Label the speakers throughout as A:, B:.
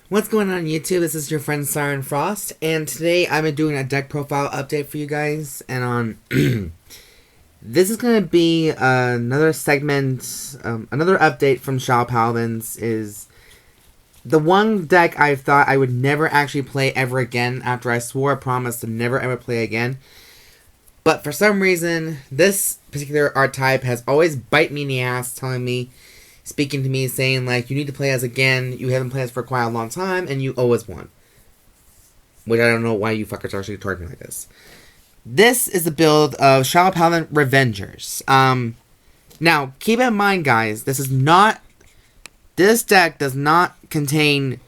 A: What's going on YouTube? This is your friend Siren Frost, and today I'm doing a deck profile update for you guys, and on this is going to be another segment, another update from Shadow Paladins. Is the one deck I thought I would never actually play ever again after I swore a promise to never ever play again. But for some reason, this particular archetype has always bite me in the ass, speaking to me, saying, like, you need to play as again, you haven't played as for quite a long time, and you always won. Which I don't know why you fuckers are actually targeting me like this. This is the build of Shadow Paladin Revengers. Now, keep in mind, guys, this deck does not contain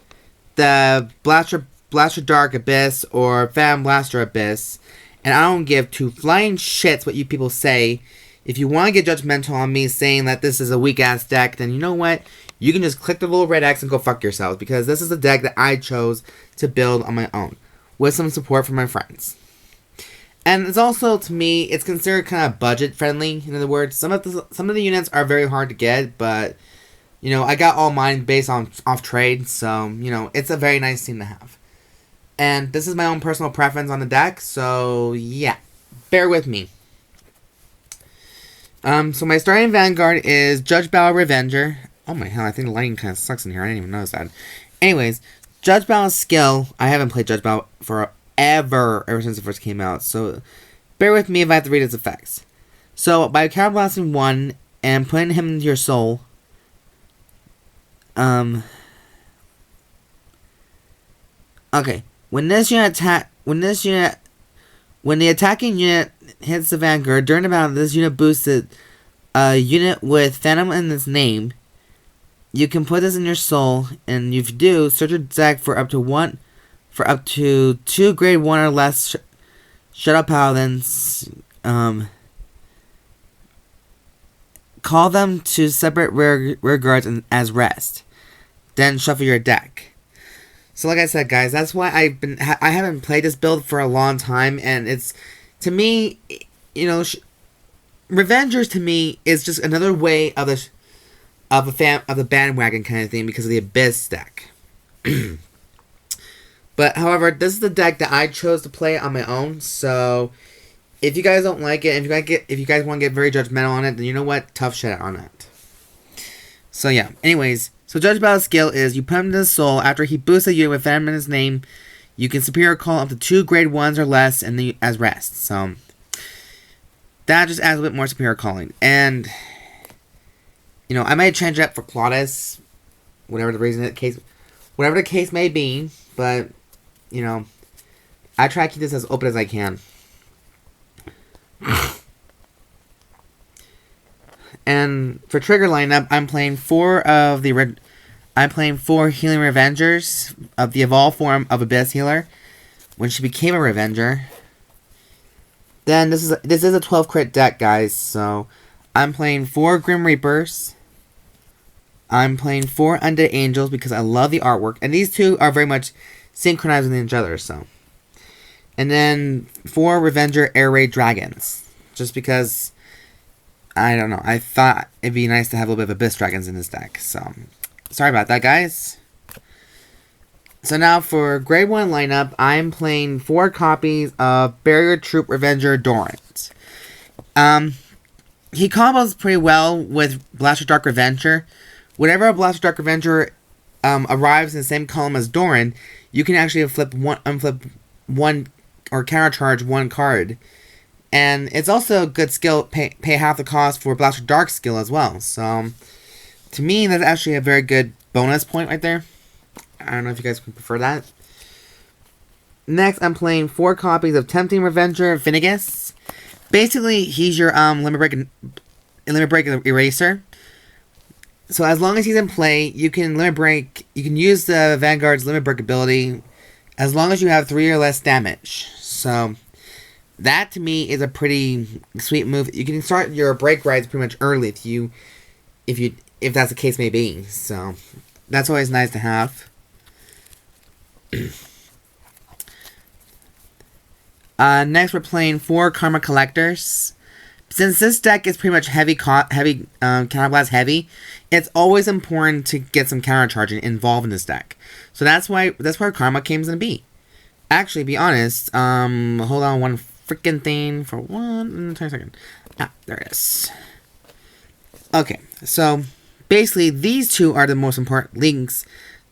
A: the Blaster Dark Abyss or Phantom Blaster Abyss, and I don't give two flying shits what you people say. If you want to get judgmental on me saying that this is a weak-ass deck, then you know what? You can just click the little red X and go fuck yourselves, because this is a deck that I chose to build on my own, with some support from my friends. And it's also, to me, it's considered kind of budget-friendly. In other words, some of the units are very hard to get, but, you know, I got all mine based on off-trade, so, you know, it's a very nice thing to have. And this is my own personal preference on the deck, so, yeah. Bear with me. So my starting Vanguard is Judgebau Revenger. Oh my hell, I think the lighting kind of sucks in here. I didn't even notice that. Anyways, Judgebau's skill. I haven't played Judgebau ever since it first came out. So bear with me if I have to read its effects. So by counterblasting 1 and putting him into your soul. Okay. When the attacking unit hits the Vanguard, during the battle, this unit boosted a unit with Phantom in its name. You can put this in your soul, and if you do, search your deck for up to 2 grade 1 or less Shadow Paladins. Call them to separate rear guards as rest. Then shuffle your deck. So like I said, guys, that's why I haven't played this build for a long time, and it's, to me, you know, Revengers to me is just another way of the bandwagon kind of thing because of the Abyss deck. But however, this is the deck that I chose to play on my own. So if you guys don't like it, if you guys want to get very judgmental on it, then you know what, tough shit on it. So yeah. Anyways. So Judgebau's skill is you put him into the soul. After he boosts a unit with Phantom in his name, you can superior call up to 2 grade 1s or less and as rest. So that just adds a bit more superior calling. And, you know, I might change it up for Claudius, whatever the case may be. But, you know, I try to keep this as open as I can. And for trigger lineup, I'm playing 4 Healing Revengers of the evolved form of Abyss Healer when she became a Revenger. Then this is a 12 crit deck, guys. So I'm playing 4 Grim Reapers. I'm playing 4 Undead Angels because I love the artwork, and these two are very much synchronized with each other. So, and then 4 Revenger Air Raid Dragons, just because. I don't know. I thought it'd be nice to have a little bit of Abyss Dragons in this deck. So, sorry about that, guys. So now for grade 1 lineup, I'm playing 4 copies of Barrier Troop Revenger Dorint. He combos pretty well with Blaster Dark Revenger. Whenever a Blaster Dark Revenger arrives in the same column as Dorint, you can actually unflip one or countercharge 1 card. And it's also a good skill, pay half the cost for Blaster Dark skill as well. So, to me, that's actually a very good bonus point right there. I don't know if you guys can prefer that. Next, I'm playing 4 copies of Tempting Revenger Finegas. Basically, he's your Limit Break Eraser. So, as long as he's in play, you can use the Vanguard's Limit Break ability as long as you have 3 or less damage. So, that, to me, is a pretty sweet move. You can start your break rides pretty much early if that's the case may be. So, that's always nice to have. Next, we're playing 4 Karma Collectors. Since this deck is pretty much heavy counterblast heavy, it's always important to get some countercharging involved in this deck. So that's where Karma Came's gonna be. Actually, be honest, hold on one freaking thing for 1 second. There it is. Okay, so basically these two are the most important links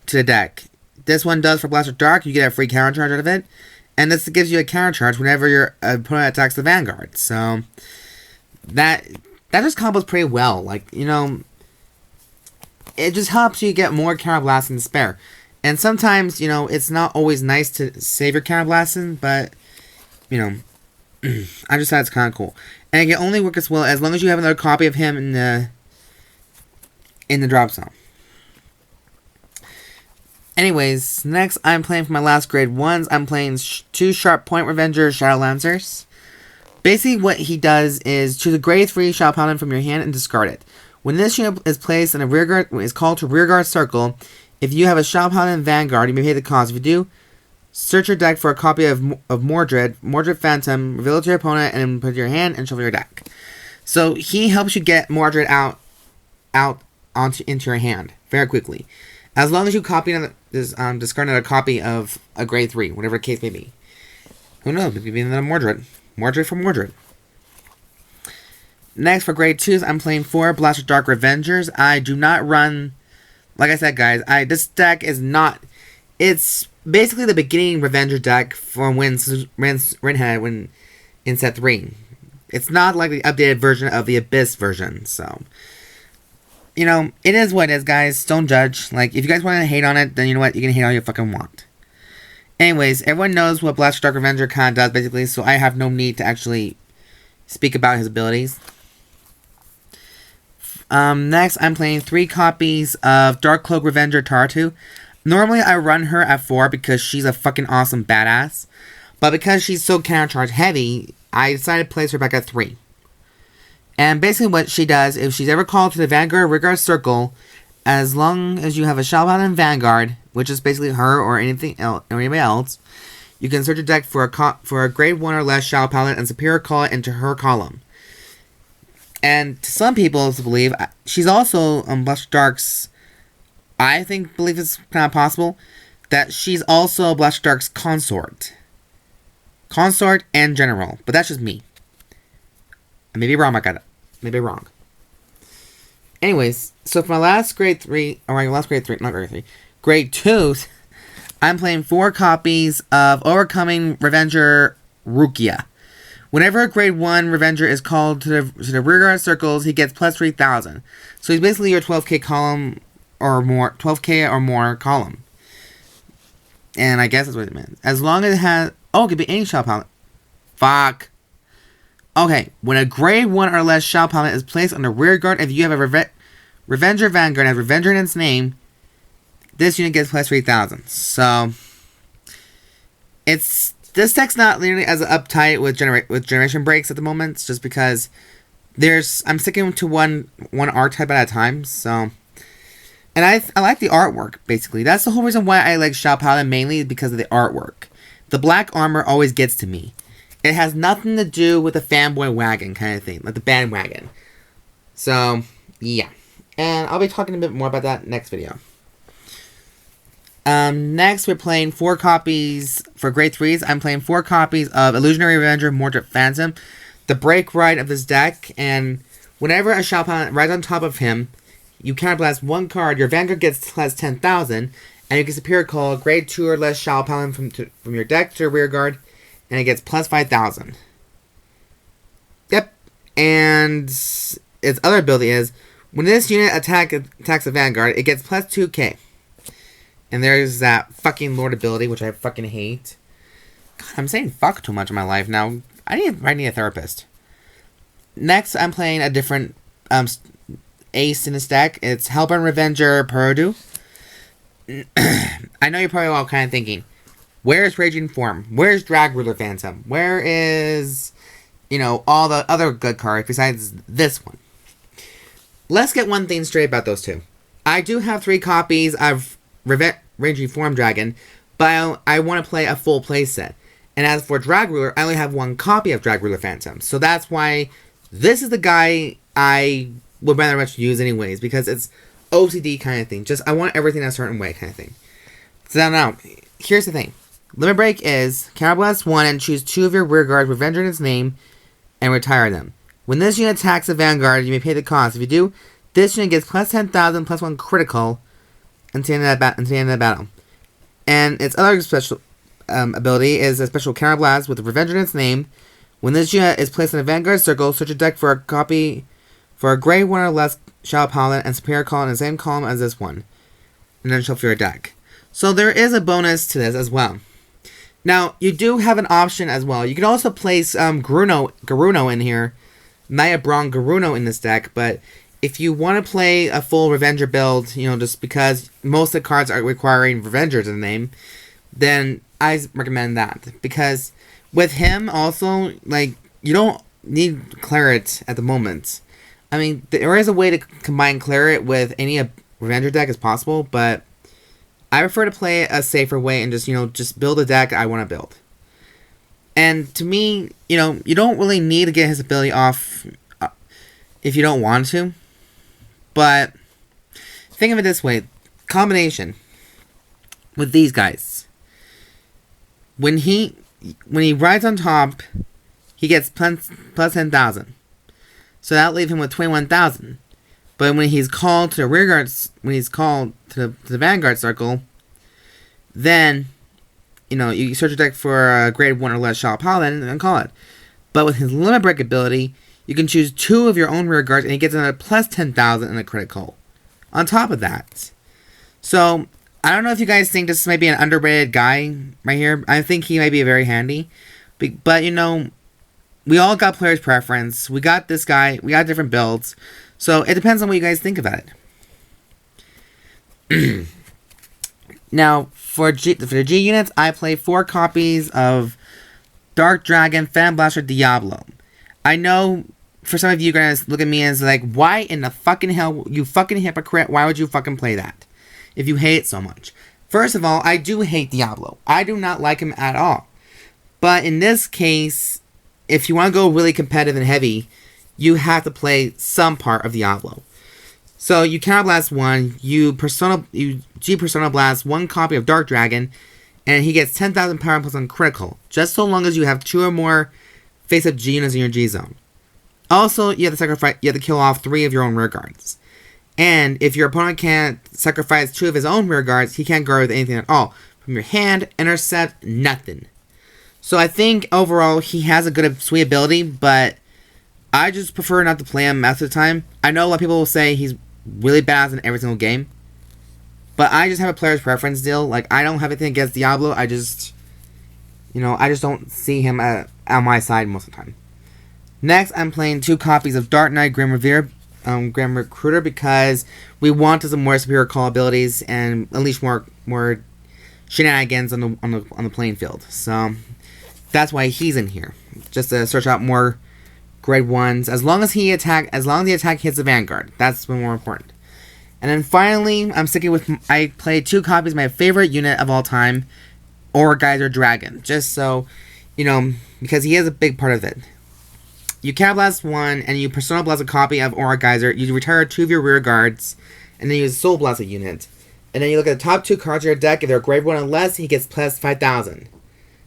A: to the deck. This one does for Blaster Dark, you get a free countercharge out of it. And this gives you a countercharge whenever your opponent attacks the Vanguard. So that just combos pretty well. Like, you know, it just helps you get more counterblasting to spare. And sometimes, you know, it's not always nice to save your counterblasting, but, you know, I just thought it's kind of cool. And it can only work as well as long as you have another copy of him in the drop zone. Anyways, next I'm playing for my last grade 1s. I'm playing 2 Sharp Point Revenger Shadow Lancers. Basically what he does is choose a grade 3 Shadow Paladin from your hand and discard it. When this unit is placed in a rearguard, is called to rearguard circle, if you have a Shadow Paladin Vanguard, you may pay the cost. If you do, search your deck for a copy of Mordred Phantom, reveal it to your opponent, and then put it in your hand and shuffle your deck. So he helps you get Mordred out into your hand very quickly. As long as you discard another copy of a grade 3, whatever the case may be. Who knows? Maybe another Mordred. Mordred for Mordred. Next, for grade 2s, I'm playing 4 Blaster Dark Revengers. I do not run... Like I said, guys, this deck is not... It's basically the beginning Revenger deck from when Siren had in set 3. It's not like the updated version of the Abyss version, so... You know, it is what it is, guys. Don't judge. Like, if you guys want to hate on it, then you know what? You can hate all you fucking want. Anyways, everyone knows what Blaster Dark Revenger kind of does, basically, so I have no need to actually speak about his abilities. Next, I'm playing 3 copies of Dark Cloak Revenger Tartu. Normally, I run her at 4 because she's a fucking awesome badass. But because she's so countercharge heavy, I decided to place her back at 3. And basically what she does, if she's ever called to the Vanguard rearguard circle, as long as you have a Shadow Paladin Vanguard, which is basically her or anything else, or anybody else, you can search your deck for a grade 1 or less Shadow Paladin and superior call it into her column. And to some people believe, she's also Blaster Dark's, I believe it's kind of possible, that she's also Blaster Dark's consort. Consort and general, but that's just me. I may be wrong, maybe wrong. Anyways, so for my last grade 2, I'm playing 4 copies of Overcoming Revenger Rukia. Whenever a grade 1 Revenger is called to the rearguard circles, he gets plus 3,000. So he's basically your 12k column or more, 12k or more column. And I guess that's what it meant. As long as it has, it could be any Shadow Paladin. Fuck. Okay, when a grade 1 or less Shadow Paladin is placed on the rearguard, if you have a Revenger Vanguard and has Revenger in its name, this unit gets plus 3,000. So, this deck's not nearly as uptight with generation breaks at the moment, just because I'm sticking to one archetype at a time. So, and I like the artwork basically. That's the whole reason why I like Shadow Paladin, mainly because of the artwork. The black armor always gets to me. It has nothing to do with the fanboy wagon kind of thing, like the bandwagon. So, yeah. And I'll be talking a bit more about that next video. Next, we're playing 4 copies for grade 3s. I'm playing 4 copies of Illusionary Revenger Mordred Phantom, the break ride of this deck. And whenever a Shadow Paladin rides on top of him, you counterblast 1 card. Your Vanguard gets plus 10,000, and you can superior call a grade 2 or less Shadow Paladin from your deck to your rear guard. And it gets plus 5,000. Yep. And its other ability is, when this unit attacks a Vanguard, it gets plus 2k. And there's that fucking Lord ability, which I fucking hate. God, I'm saying fuck too much in my life now. I need a therapist. Next, I'm playing a different ace in this deck. It's Halberd Revenger Peredur. I know you're probably all kind of thinking, where's Raging Form? Where's Drag Ruler Phantom? Where is, all the other good cards besides this one? Let's get one thing straight about those two. I do have 3 copies of Raging Form Dragon, but I want to play a full playset. And as for Drag Ruler, I only have 1 copy of Drag Ruler Phantom. So that's why This is the guy I would rather much use anyways, because it's OCD kind of thing. Just, I want everything a certain way kind of thing. So now, here's the thing. Limit Break is Counterblast 1 and choose 2 of your rear guards, Revenger in its name, and retire them. When this unit attacks a Vanguard, you may pay the cost. If you do, this unit gets plus 10,000 plus 1 critical until the end of the battle. And its other special ability is a special Counterblast with a Revenger in its name. When this unit is placed in a Vanguard circle, search your deck for a copy for a grade 1 or less Shadow Paladin and Superior column in the same column as this one. And then shuffle your deck. So there is a bonus to this as well. Now, you do have an option as well. You can also place Garuno in here. Knight of Braun Garuno in this deck, but if you want to play a full Revenger build, just because most of the cards are requiring Revengers in the name, then I recommend that. Because with him also, you don't need Claret at the moment. I mean, there is a way to combine Claret with any Revenger deck as possible, but I prefer to play a safer way and just build a deck I want to build. And to me, you don't really need to get his ability off if you don't want to. But think of it this way. Combination with these guys. When he rides on top, he gets plus 10,000. So that'll leave him with 21,000. But when he's called to the rear guards, when he's called to the Vanguard circle, then, you search your deck for a grade 1 or less Shadow Paladin and then call it. But with his Limit Break ability, you can choose 2 of your own rear guards and he gets another plus 10,000 in a critical. On top of that. So, I don't know if you guys think this might be an underrated guy right here. I think he might be very handy. But, we all got player's preference. We got this guy. We got different builds. So, it depends on what you guys think about it. Now, for the G units, I play 4 copies of Dark Dragon, Phantom Blaster, Diablo. I know, for some of you guys, look at me as like, why in the fucking hell, you fucking hypocrite, why would you fucking play that? If you hate it so much. First of all, I do hate Diablo. I do not like him at all. But in this case, if you want to go really competitive and heavy, you have to play some part of Diablo. So you Counterblast 1, you G-Persona Blast 1 copy of Dark Dragon, and he gets 10,000 power plus on critical, just so long as you have 2 or more face-up G units in your G zone. Also, you have to kill off 3 of your own rear guards. And if your opponent can't sacrifice 2 of his own rear guards, he can't guard with anything at all. From your hand, intercept, nothing. So I think overall he has a good, sweet ability, but I just prefer not to play him most of the time. I know a lot of people will say he's really bad in every single game, but I just have a player's preference deal. I don't have anything against Diablo. I just don't see him on my side most of the time. Next, I'm playing 2 copies of Dark Knight Grim Revere, Grim Recruiter, because we want some more superior call abilities and unleash more shenanigans on the playing field. So that's why he's in here, just to search out more grade 1s, as long as the attack hits the Vanguard. That's more important. And then finally, I'm sticking with, I played 2 copies of my favorite unit of all time, Aurageyser Dragon. Just so, because he is a big part of it. You Counterblast 1, and you Persona Blast a copy of Aurageyser. You retire 2 of your rear guards, and then you Soul Blast a unit. And then you look at the top 2 cards of your deck. If they're grade 1 or less, he gets plus 5,000.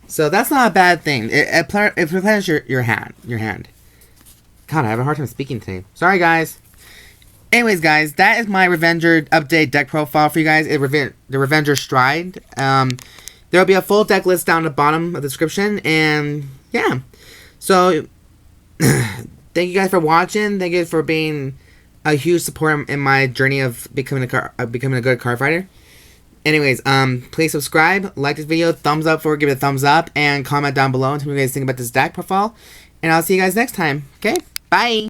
A: So that's not a bad thing. It replenishes your hand. God, I have a hard time speaking today. Sorry, guys. Anyways, guys, that is my Revenger update deck profile for you guys. The Revenger Stride. There will be a full deck list down at the bottom of the description. And, yeah. So, thank you guys for watching. Thank you for being a huge support in my journey of becoming a good card fighter. Anyways, please subscribe, like this video, thumbs up give it a thumbs up, and comment down below and tell me what you guys think about this deck profile. And I'll see you guys next time. Okay? Bye!